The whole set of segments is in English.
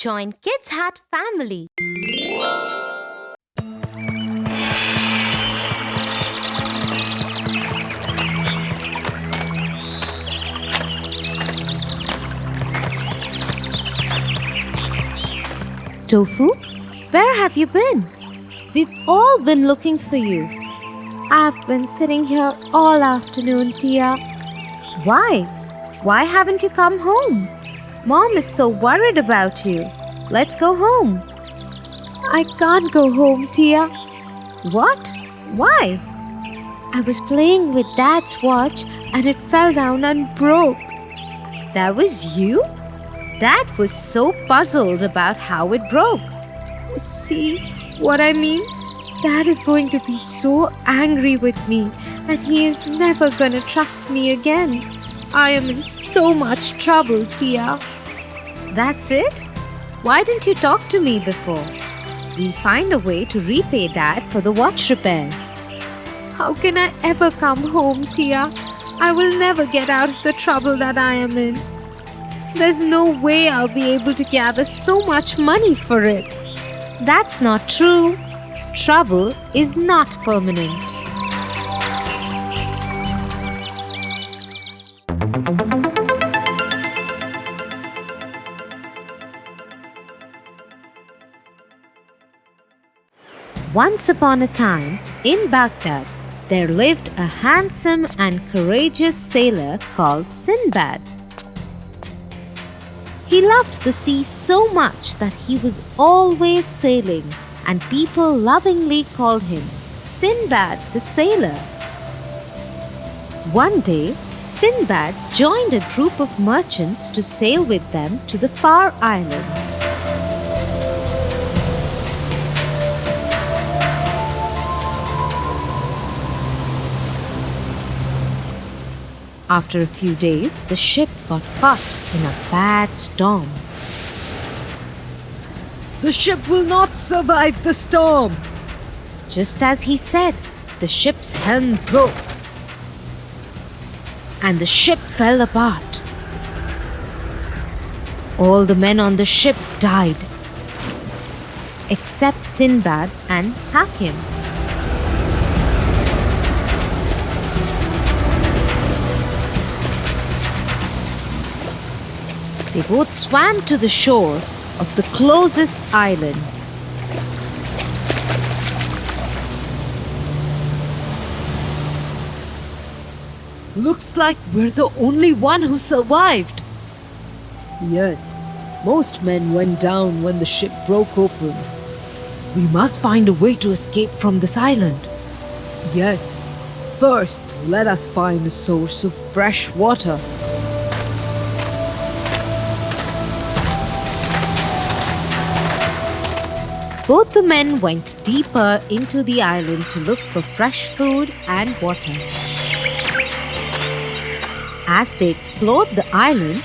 Join Kids Hat family. Tofu, where have you been? We've all been looking for you. I've been sitting here all afternoon, Tia. Why? Why haven't you come home? Mom is so worried about you. Let's go home. I can't go home, Tia. What? Why? I was playing with Dad's watch and it fell down and broke. That was you? Dad was so puzzled about how it broke. See what I mean? Dad is going to be so angry with me and he is never gonna trust me again. I am in so much trouble, Tia. That's it? Why didn't you talk to me before? We'll find a way to repay Dad for the watch repairs. How can I ever come home, Tia? I will never get out of the trouble that I am in. There's no way I'll be able to gather so much money for it. That's not true. Trouble is not permanent. Once upon a time, in Baghdad, there lived a handsome and courageous sailor called Sindbad. He loved the sea so much that he was always sailing, and people lovingly called him Sindbad the Sailor. One day, Sindbad joined a group of merchants to sail with them to the far islands. After a few days, the ship got caught in a bad storm. The ship will not survive the storm. Just as he said, the ship's helm broke and the ship fell apart. All the men on the ship died, except Sindbad and Hakim. They both swam to the shore of the closest island. Looks like we're the only one who survived. Yes, most men went down when the ship broke open. We must find a way to escape from this island. Yes, first let us find a source of fresh water. Both the men went deeper into the island to look for fresh food and water. As they explored the island,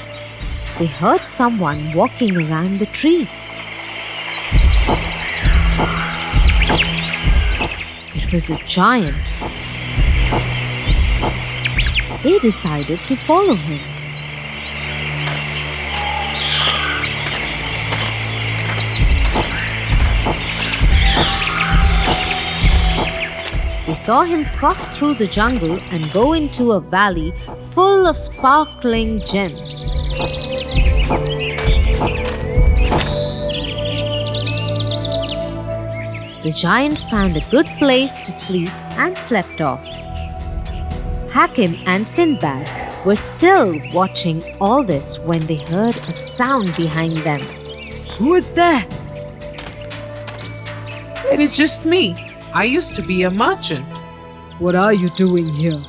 they heard someone walking around the tree. It was a giant. They decided to follow him. They saw him cross through the jungle and go into a valley full of sparkling gems. The giant found a good place to sleep and slept off. Hakim and Sindbad were still watching all this when they heard a sound behind them. Who is there? It is just me. I used to be a merchant. What are you doing here?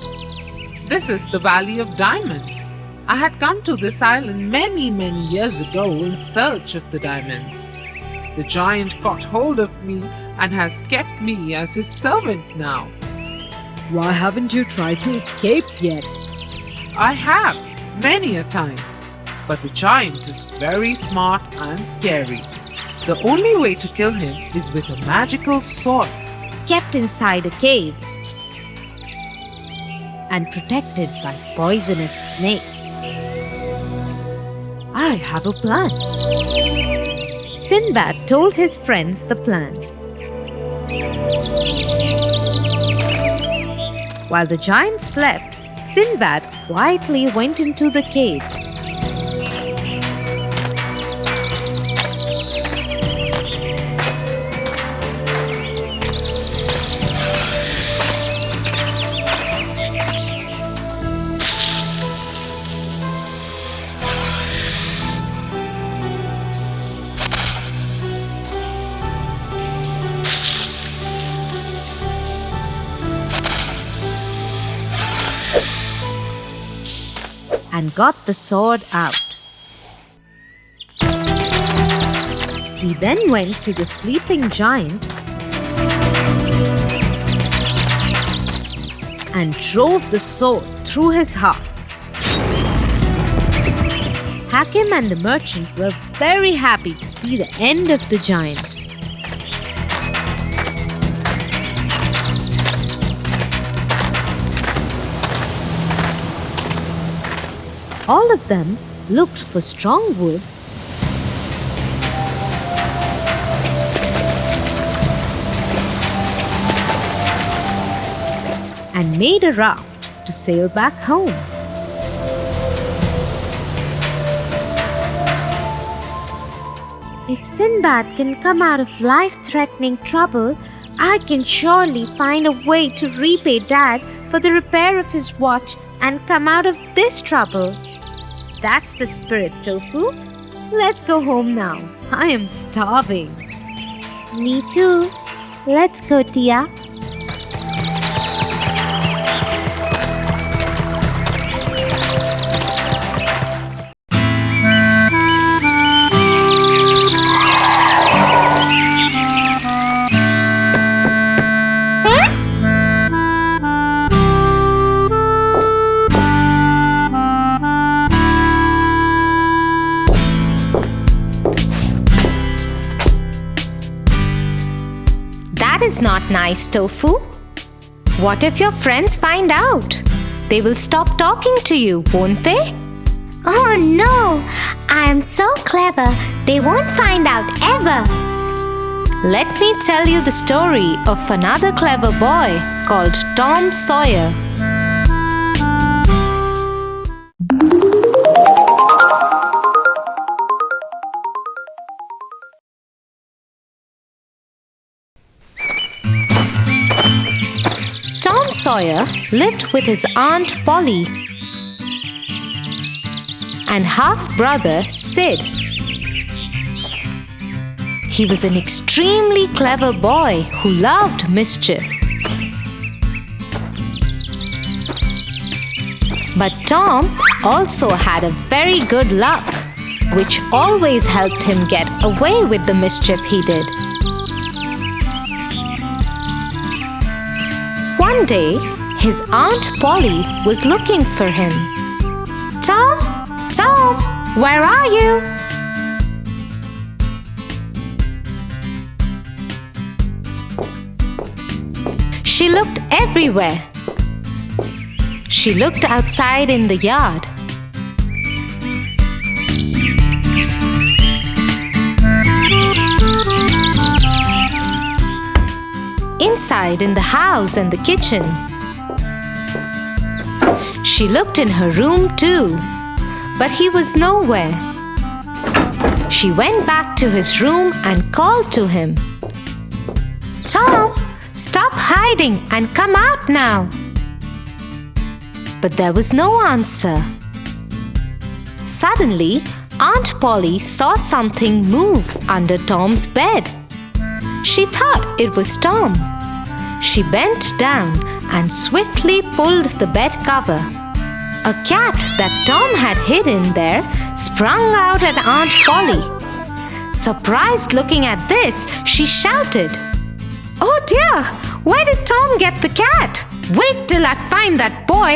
This is the Valley of Diamonds. I had come to this island many years ago in search of the diamonds. The giant caught hold of me and has kept me as his servant now. Why haven't you tried to escape yet? I have, many a time. But the giant is very smart and scary. The only way to kill him is with a magical sword. Kept inside a cave and protected by poisonous snakes. I have a plan. Sindbad told his friends the plan. While the giant slept, Sindbad quietly went into the cave. And got the sword out. He then went to the sleeping giant and drove the sword through his heart. Hakim and the merchant were very happy to see the end of the giant. All of them looked for strong wood and made a raft to sail back home. If Sindbad can come out of life-threatening trouble, I can surely find a way to repay Dad for the repair of his watch and come out of this trouble. That's the spirit, Tofu. Let's go home now. I am starving. Me too. Let's go, Tia. That is not nice, Tofu. What if your friends find out? They will stop talking to you, won't they? Oh no! I am so clever, they won't find out ever. Let me tell you the story of another clever boy called Tom Sawyer. Tom Sawyer lived with his Aunt Polly and half-brother Sid. He was an extremely clever boy who loved mischief. But Tom also had a very good luck, which always helped him get away with the mischief he did. One day, his Aunt Polly was looking for him. "Tom, Tom, where are you?" She looked everywhere. She looked outside in the yard. Inside in the house and the kitchen. She looked in her room too, but he was nowhere. She went back to his room and called to him. "Tom, stop hiding and come out now." But there was no answer. Suddenly, Aunt Polly saw something move under Tom's bed. She thought it was Tom. She bent down and swiftly pulled the bed cover. A cat that Tom had hidden there sprung out at Aunt Polly. Surprised looking at this, she shouted, "Oh dear! Where did Tom get the cat? Wait till I find that boy!"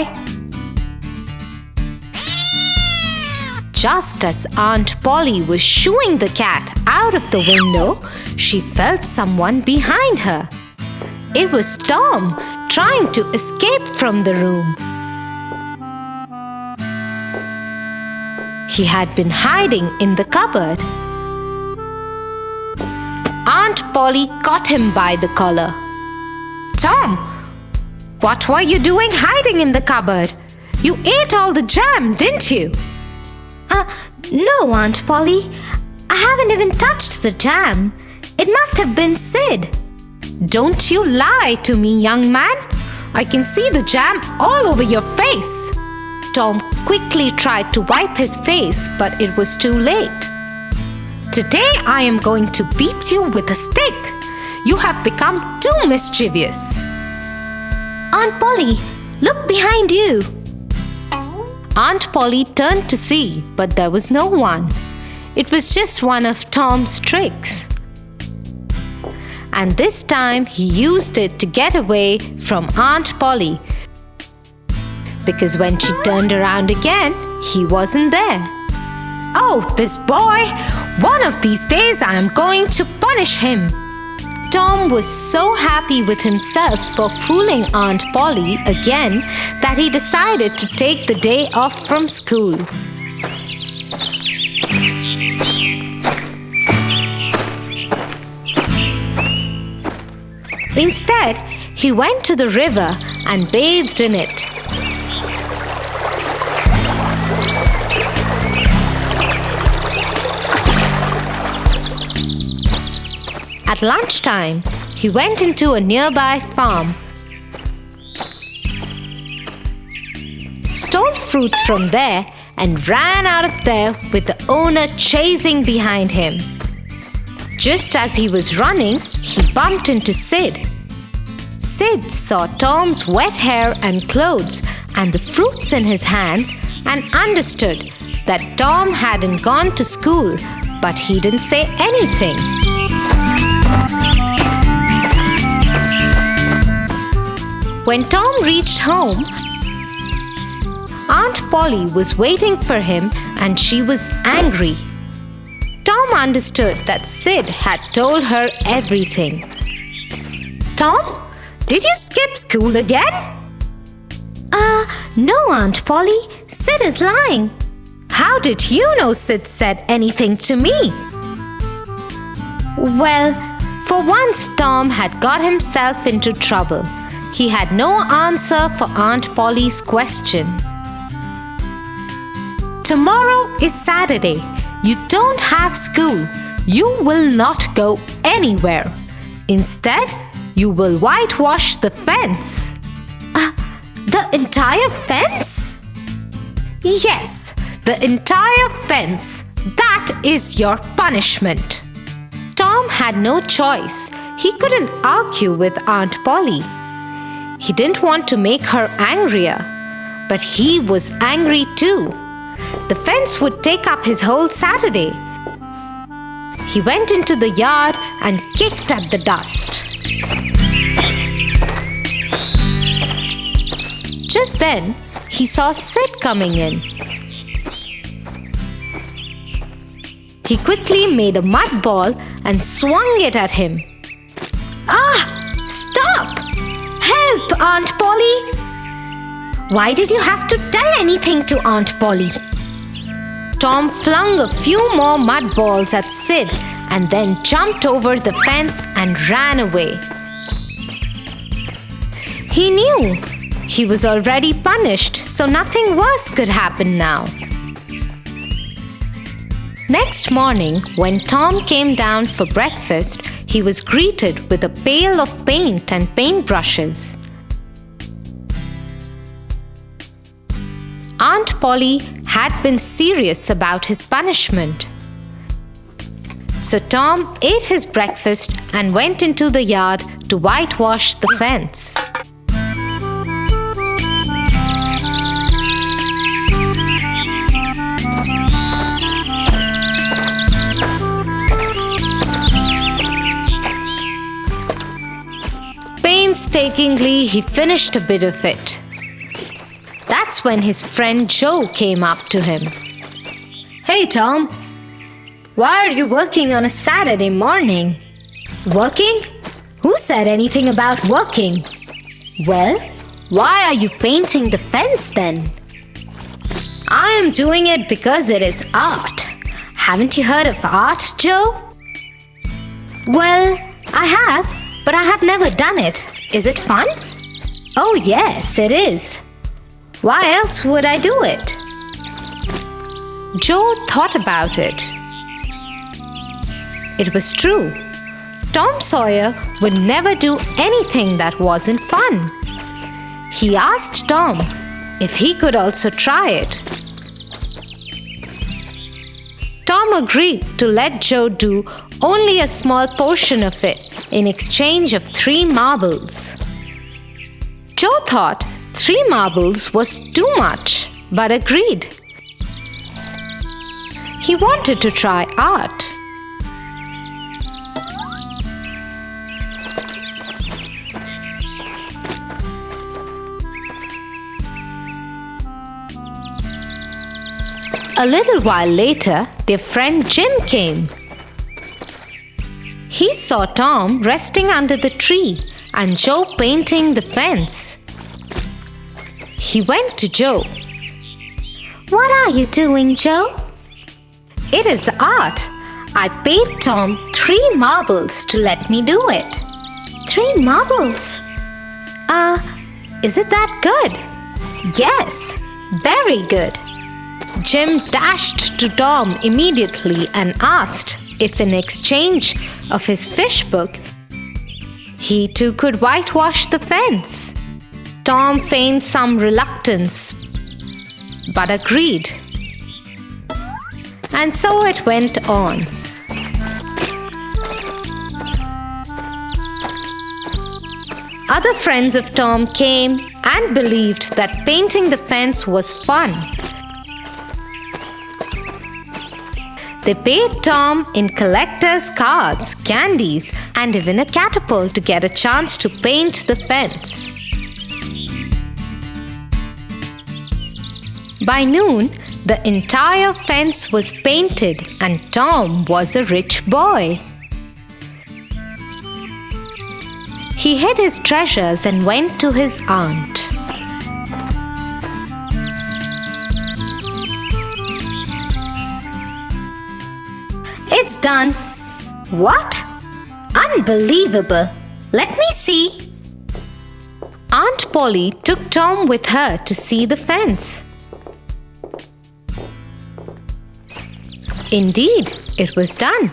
Just as Aunt Polly was shooing the cat out of the window, she felt someone behind her. It was Tom, trying to escape from the room. He had been hiding in the cupboard. Aunt Polly caught him by the collar. "Tom, what were you doing hiding in the cupboard? You ate all the jam, didn't you?" No, Aunt Polly. I haven't even touched the jam. It must have been Sid. "Don't you lie to me, young man. I can see the jam all over your face." Tom quickly tried to wipe his face, but it was too late. "Today I am going to beat you with a stick. You have become too mischievous." Aunt Polly, look behind you. Aunt Polly turned to see, but there was no one. It was just one of Tom's tricks. And this time he used it to get away from Aunt Polly, because when she turned around again, he wasn't there. "Oh, this boy! One of these days I am going to punish him." Tom was so happy with himself for fooling Aunt Polly again that he decided to take the day off from school. Instead, he went to the river and bathed in it. At lunchtime, he went into a nearby farm, stole fruits from there, and ran out of there with the owner chasing behind him. Just as he was running, he bumped into Sid. Sid saw Tom's wet hair and clothes and the fruits in his hands and understood that Tom hadn't gone to school, but he didn't say anything. When Tom reached home, Aunt Polly was waiting for him and she was angry. Tom understood that Sid had told her everything. "Tom, did you skip school again?" No, Aunt Polly. Sid is lying. "How did you know Sid said anything to me?" Well, for once Tom had got himself into trouble. He had no answer for Aunt Polly's question. "Tomorrow is Saturday. You don't have school. You will not go anywhere. Instead, you will whitewash the fence." The entire fence? "Yes, the entire fence. That is your punishment." Tom had no choice. He couldn't argue with Aunt Polly. He didn't want to make her angrier, but he was angry too. The fence would take up his whole Saturday. He went into the yard and kicked at the dust. Just then, he saw Sid coming in. He quickly made a mud ball and swung it at him. "Ah! Stop! Help, Aunt Polly!" "Why did you have to tell anything to Aunt Polly?" Tom flung a few more mud balls at Sid and then jumped over the fence and ran away. He knew he was already punished, so nothing worse could happen now. Next morning, when Tom came down for breakfast, he was greeted with a pail of paint and paintbrushes. Aunt Polly had been serious about his punishment. So Tom ate his breakfast and went into the yard to whitewash the fence. Painstakingly, he finished a bit of it. That's when his friend Joe came up to him. "Hey, Tom. Why are you working on a Saturday morning?" "Working? Who said anything about working?" "Well, why are you painting the fence then?" "I am doing it because it is art. Haven't you heard of art, Joe?" Well, I have, but I have never done it. Is it fun? Oh, yes, it is. Why else would I do it? Joe thought about it. It was true. Tom Sawyer would never do anything that wasn't fun. He asked Tom if he could also try it. Tom agreed to let Joe do only a small portion of it in exchange of 3 marbles. Joe thought 3 marbles was too much, but agreed. He wanted to try art. A little while later, their friend Jim came. He saw Tom resting under the tree and Joe painting the fence. He went to Joe. What are you doing, Joe? It is art. I paid Tom 3 marbles to let me do it. 3 marbles? Is it that good? Yes, very good. Jim dashed to Tom immediately and asked if in exchange of his fish book, he too could whitewash the fence. Tom feigned some reluctance, but agreed. And so it went on. Other friends of Tom came and believed that painting the fence was fun. They paid Tom in collector's cards, candies, and even a catapult to get a chance to paint the fence. By noon, the entire fence was painted and Tom was a rich boy. He hid his treasures and went to his aunt. It's done. What? Unbelievable. Let me see. Aunt Polly took Tom with her to see the fence. Indeed, it was done.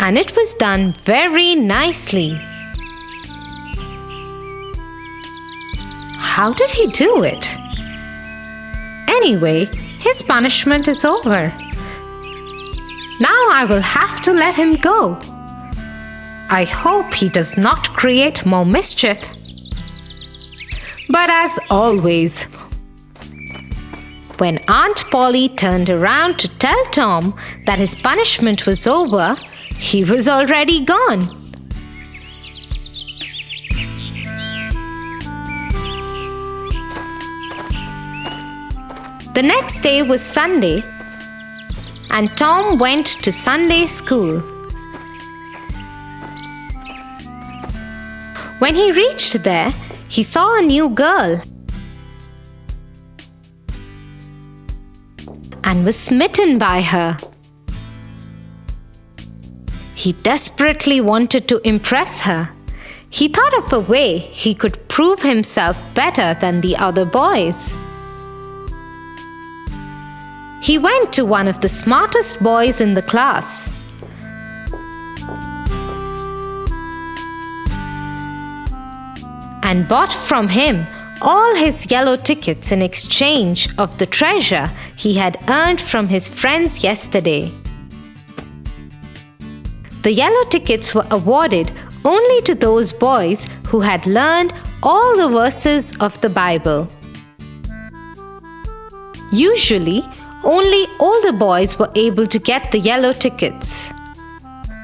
And it was done very nicely. How did he do it? Anyway, his punishment is over. Now I will have to let him go. I hope he does not create more mischief. But as always, when Aunt Polly turned around to tell Tom that his punishment was over, he was already gone. The next day was Sunday, and Tom went to Sunday school. When he reached there, he saw a new girl and was smitten by her. He desperately wanted to impress her. He thought of a way he could prove himself better than the other boys. He went to one of the smartest boys in the class. And bought from him all his yellow tickets in exchange of the treasure he had earned from his friends yesterday. The yellow tickets were awarded only to those boys who had learned all the verses of the Bible. Usually, only older boys were able to get the yellow tickets.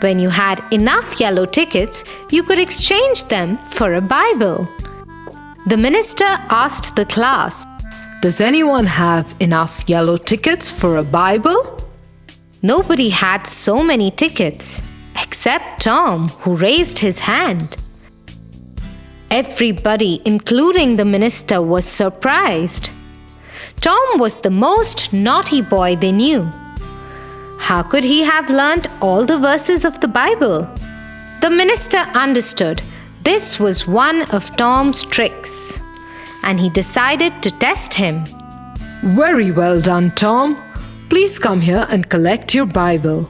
When you had enough yellow tickets, you could exchange them for a Bible. The minister asked the class, Does anyone have enough yellow tickets for a Bible? Nobody had so many tickets, except Tom, who raised his hand. Everybody, including the minister, was surprised. Tom was the most naughty boy they knew. How could he have learnt all the verses of the Bible? The minister understood this was one of Tom's tricks, and he decided to test him. Very well done, Tom. Please come here and collect your Bible.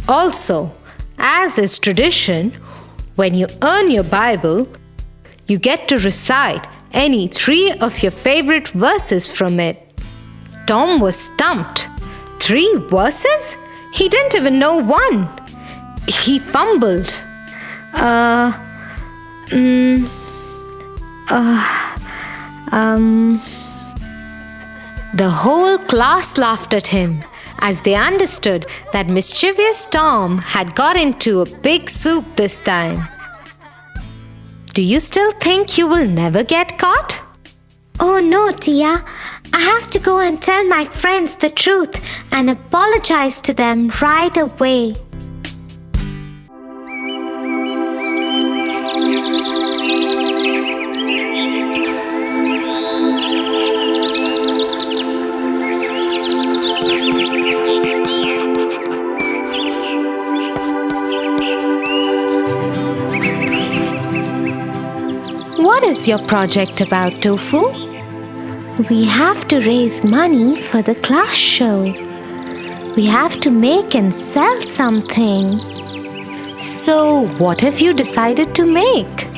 Also, as is tradition, when you earn your Bible, you get to recite any 3 of your favorite verses from it. Tom was stumped. 3 verses? He didn't even know one. He fumbled. The whole class laughed at him as they understood that mischievous Tom had got into a big soup this time. Do you still think you will never get caught? Oh no, Tia. I have to go and tell my friends the truth and apologize to them right away. What is your project about, Tofu? We have to raise money for the class show. We have to make and sell something. So, what have you decided to make?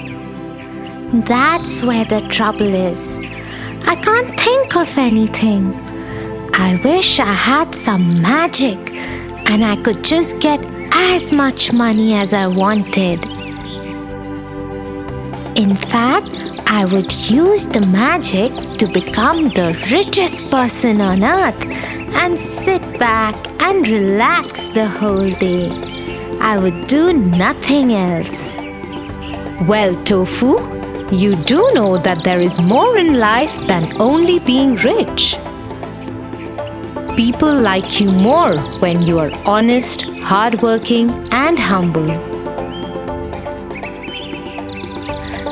That's where the trouble is. I can't think of anything. I wish I had some magic and I could just get as much money as I wanted. In fact, I would use the magic to become the richest person on earth and sit back and relax the whole day. I would do nothing else. Well, Tofu, you do know that there is more in life than only being rich. People like you more when you are honest, hardworking, and humble.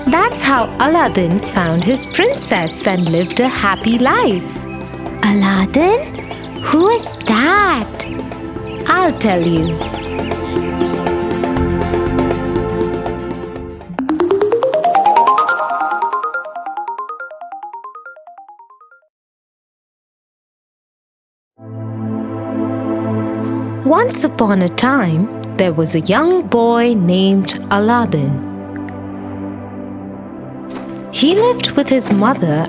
That's how Alladin found his princess and lived a happy life. Alladin? Who is that? I'll tell you. Once upon a time, there was a young boy named Alladin. He lived with his mother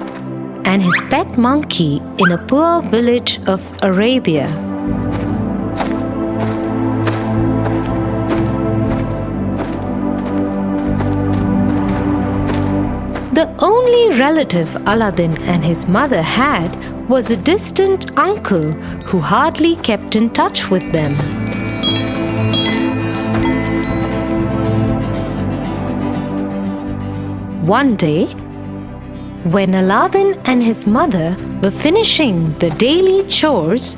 and his pet monkey in a poor village of Arabia. The only relative Alladin and his mother had was a distant uncle who hardly kept in touch with them. One day, when Alladin and his mother were finishing the daily chores,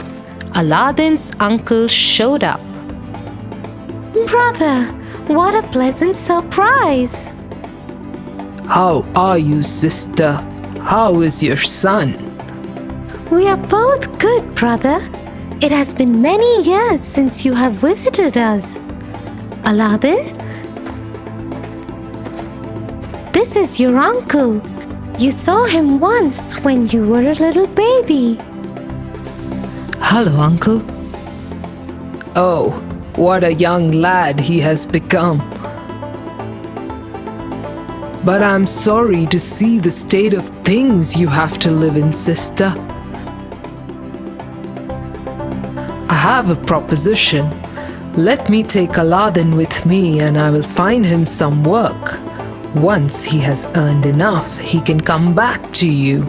Alladin's uncle showed up. Brother, what a pleasant surprise! How are you, sister? How is your son? We are both good, brother. It has been many years since you have visited us. Alladin, this is your uncle. You saw him once when you were a little baby. Hello, uncle. Oh, what a young lad he has become. But I'm sorry to see the state of things you have to live in, sister. I have a proposition. Let me take Alladin with me and I will find him some work. Once he has earned enough, he can come back to you.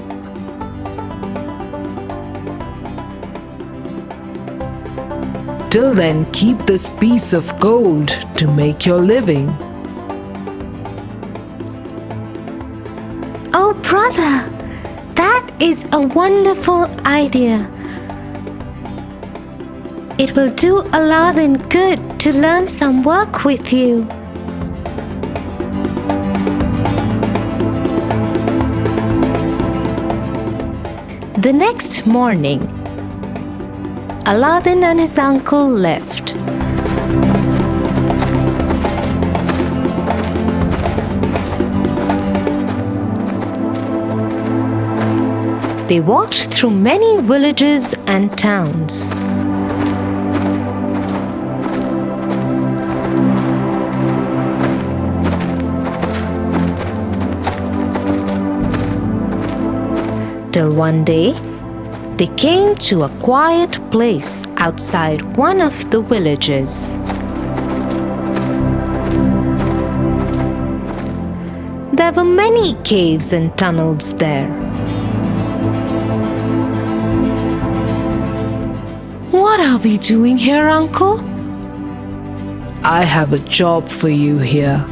Till then, keep this piece of gold to make your living. Oh, brother, that is a wonderful idea. It will do Alladin good to learn some work with you. The next morning, Alladin and his uncle left. They walked through many villages and towns. Till one day, they came to a quiet place outside one of the villages. There were many caves and tunnels there. What are we doing here, Uncle? I have a job for you here.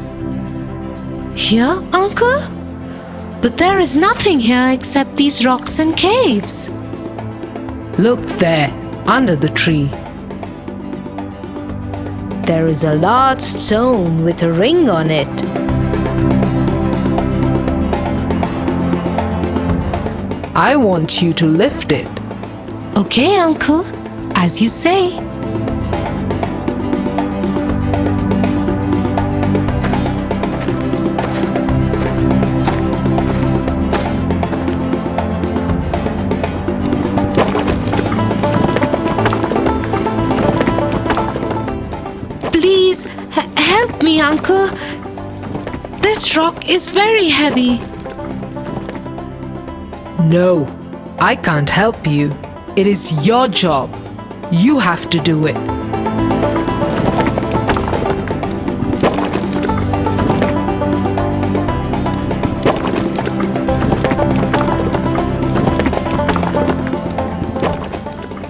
Here, Uncle? But there is nothing here except these rocks and caves. Look there, under the tree. There is a large stone with a ring on it. I want you to lift it. Okay, Uncle, as you say. Please, help me, Uncle. This rock is very heavy. No, I can't help you. It is your job. You have to do it.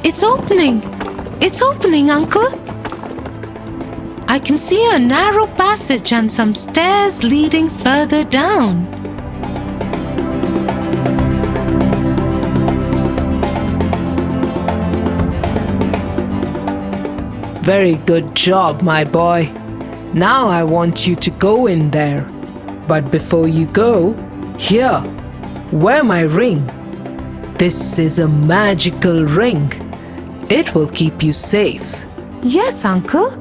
It's opening. It's opening, Uncle. I can see a narrow passage and some stairs leading further down. Very good job, my boy. Now I want you to go in there. But before you go, here, wear my ring. This is a magical ring. It will keep you safe. Yes, Uncle.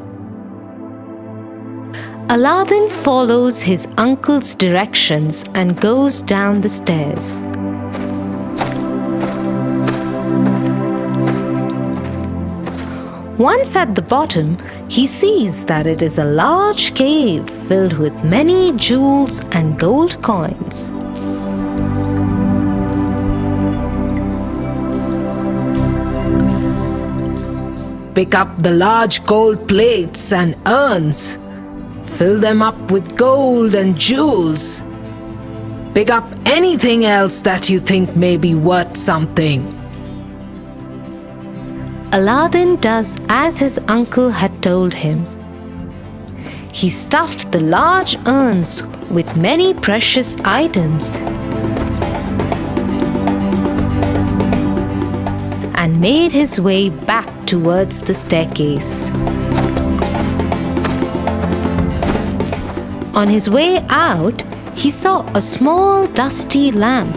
Alladin follows his uncle's directions and goes down the stairs. Once at the bottom, he sees that it is a large cave filled with many jewels and gold coins. Pick up the large gold plates and urns. Fill them up with gold and jewels. Pick up anything else that you think may be worth something. Alladin does as his uncle had told him. He stuffed the large urns with many precious items and made his way back towards the staircase. On his way out, he saw a small dusty lamp.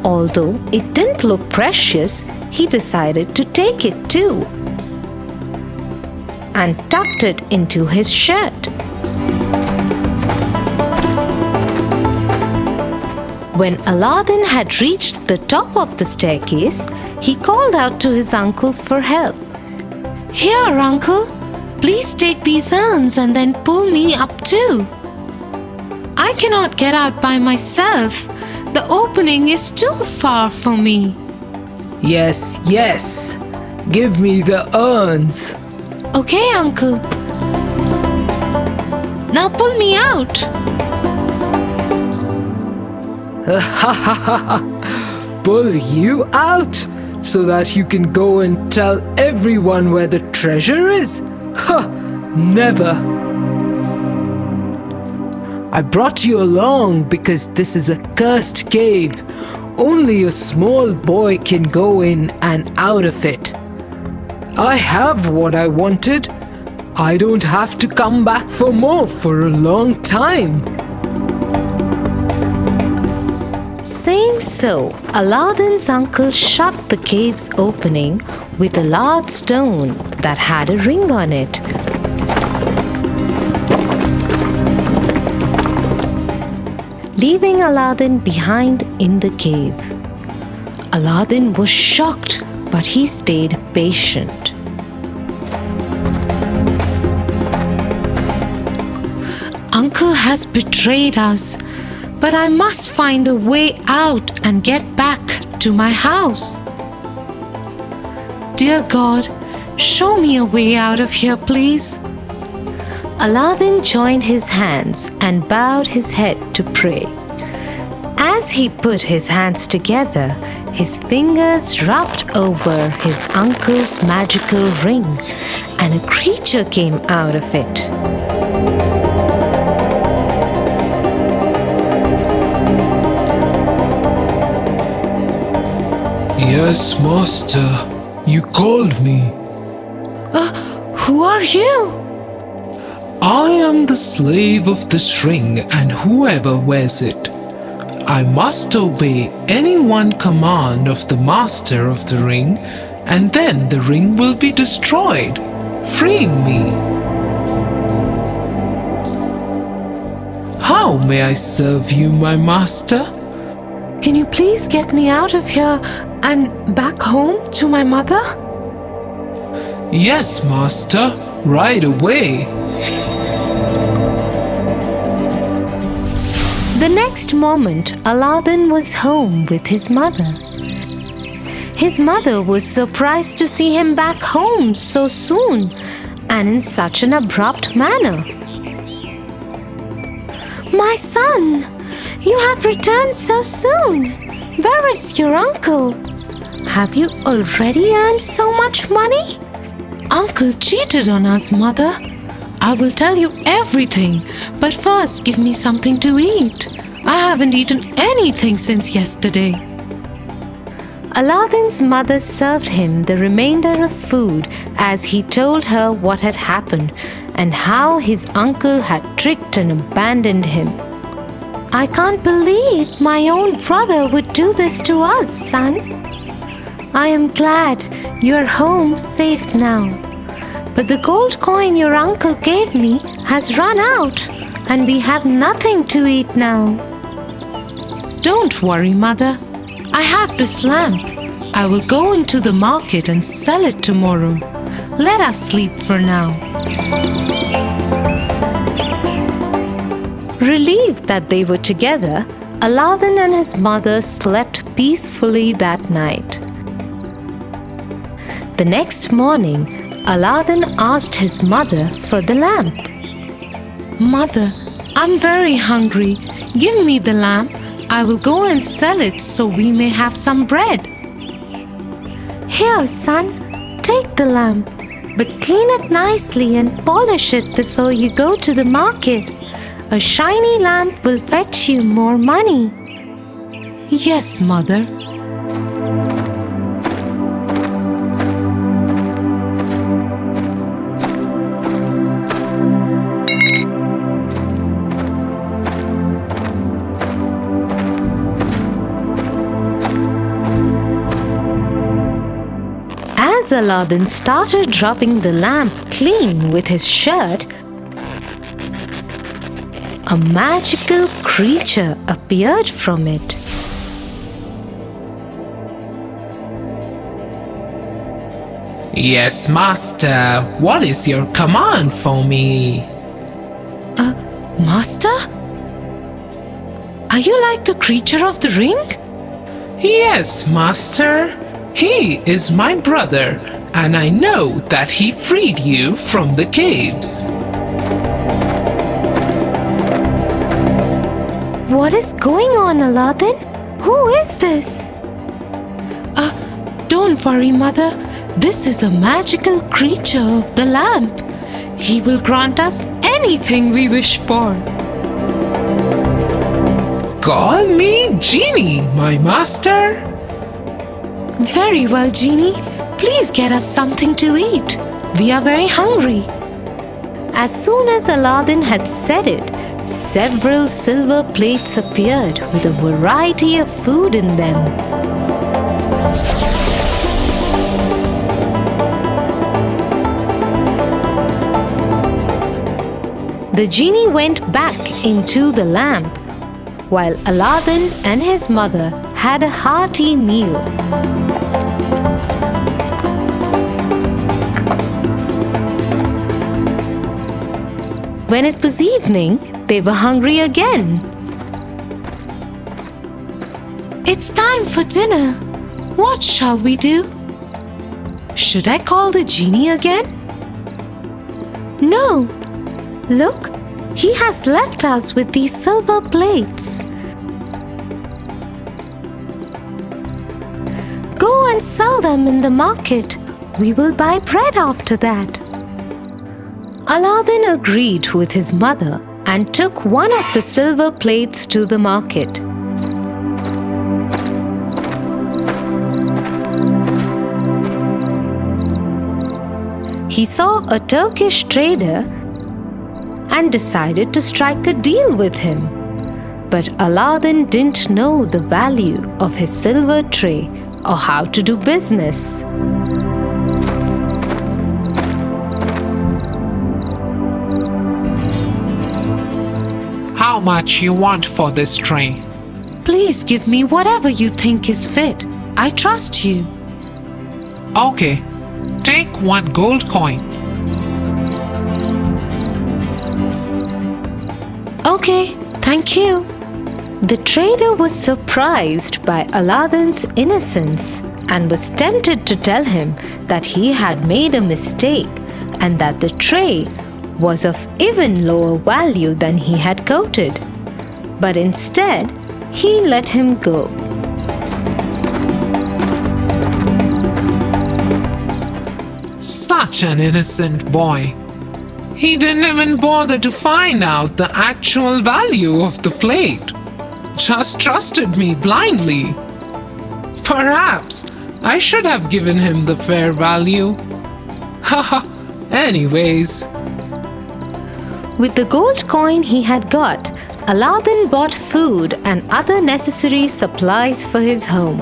Although it didn't look precious, he decided to take it too and tucked it into his shirt. When Alladin had reached the top of the staircase, he called out to his uncle for help. Here, Uncle, please take these urns and then pull me up too. I cannot get out by myself. The opening is too far for me. Yes, yes. Give me the urns. Okay, Uncle. Now pull me out. Pull you out so that you can go and tell everyone where the treasure is? Ha! Never. I brought you along because this is a cursed cave. Only a small boy can go in and out of it. I have what I wanted. I don't have to come back for more for a long time. Saying so, Aladdin's uncle shut the cave's opening with a large stone that had a ring on it. Leaving Aladdin behind in the cave. Aladdin was shocked, but he stayed patient. Uncle has betrayed us, but I must find a way out and get back to my house. Dear God, show me a way out of here, please. Aladdin joined his hands and bowed his head to pray. As he put his hands together, his fingers rubbed over his uncle's magical ring, and a creature came out of it. Yes, Master. You called me. Who are you? I am the slave of this ring and whoever wears it. I must obey any one command of the master of the ring, and then the ring will be destroyed, freeing me. How may I serve you, my master? Can you please get me out of here and back home to my mother? Yes, master, right away. The next moment, Aladdin was home with his mother. His mother was surprised to see him back home so soon and in such an abrupt manner. My son, you have returned so soon. Where is your uncle? Have you already earned so much money? Uncle cheated on us, mother. I will tell you everything, but first give me something to eat. I haven't eaten anything since yesterday. Aladdin's mother served him the remainder of food as he told her what had happened and how his uncle had tricked and abandoned him. I can't believe my own brother would do this to us, son. I am glad you're home safe now. But the gold coin your uncle gave me has run out, and we have nothing to eat now. Don't worry, mother. I have this lamp. I will go into the market and sell it tomorrow. Let us sleep for now. Relieved that they were together, Aladdin and his mother slept peacefully that night. The next morning, Aladdin asked his mother for the lamp. Mother, I'm very hungry. Give me the lamp. I will go and sell it so we may have some bread. Here, son, take the lamp, but clean it nicely and polish it before you go to the market. A shiny lamp will fetch you more money. Yes, mother. As Aladdin started rubbing the lamp clean with his shirt, a magical creature appeared from it. Yes, master. What is your command for me? Master? Are you like the creature of the ring? Yes, master. He is my brother, and I know that he freed you from the caves. What is going on, Aladdin? Who is this? Don't worry, mother. This is a magical creature of the lamp. He will grant us anything we wish for. Call me Genie, my master. Very well, Genie. Please get us something to eat. We are very hungry. As soon as Aladdin had said it, several silver plates appeared with a variety of food in them. The genie went back into the lamp, while Alladin and his mother had a hearty meal. When it was evening, they were hungry again. It's time for dinner. What shall we do? Should I call the genie again? No! Look, he has left us with these silver plates. Go and sell them in the market. We will buy bread after that. Alladin agreed with his mother and took one of the silver plates to the market. He saw a Turkish trader and decided to strike a deal with him. But Alladin didn't know the value of his silver tray or how to do business. How much you want for this tray? Please give me whatever you think is fit. I trust you. Okay, take 1 gold coin. Okay, thank you. The trader was surprised by Alladin's innocence and was tempted to tell him that he had made a mistake and that the tray was of even lower value than he had quoted. But instead, he let him go. Such an innocent boy. He didn't even bother to find out the actual value of the plate. Just trusted me blindly. Perhaps I should have given him the fair value. Haha, anyways. With the gold coin he had got, Alladin bought food and other necessary supplies for his home.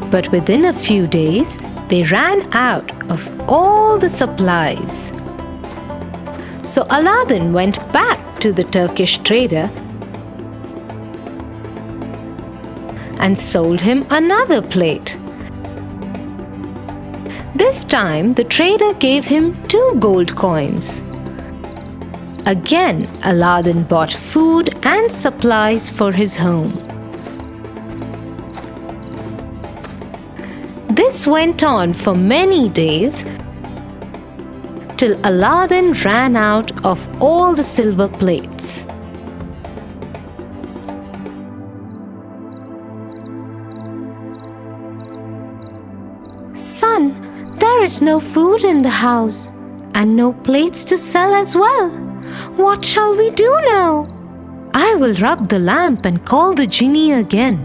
But within a few days, they ran out of all the supplies. So Alladin went back to the Turkish trader and sold him another plate. This time, the trader gave him 2 gold coins. Again, Alladin bought food and supplies for his home. This went on for many days till Alladin ran out of all the silver plates. Son, there is no food in the house and no plates to sell as well. What shall we do now? I will rub the lamp and call the genie again.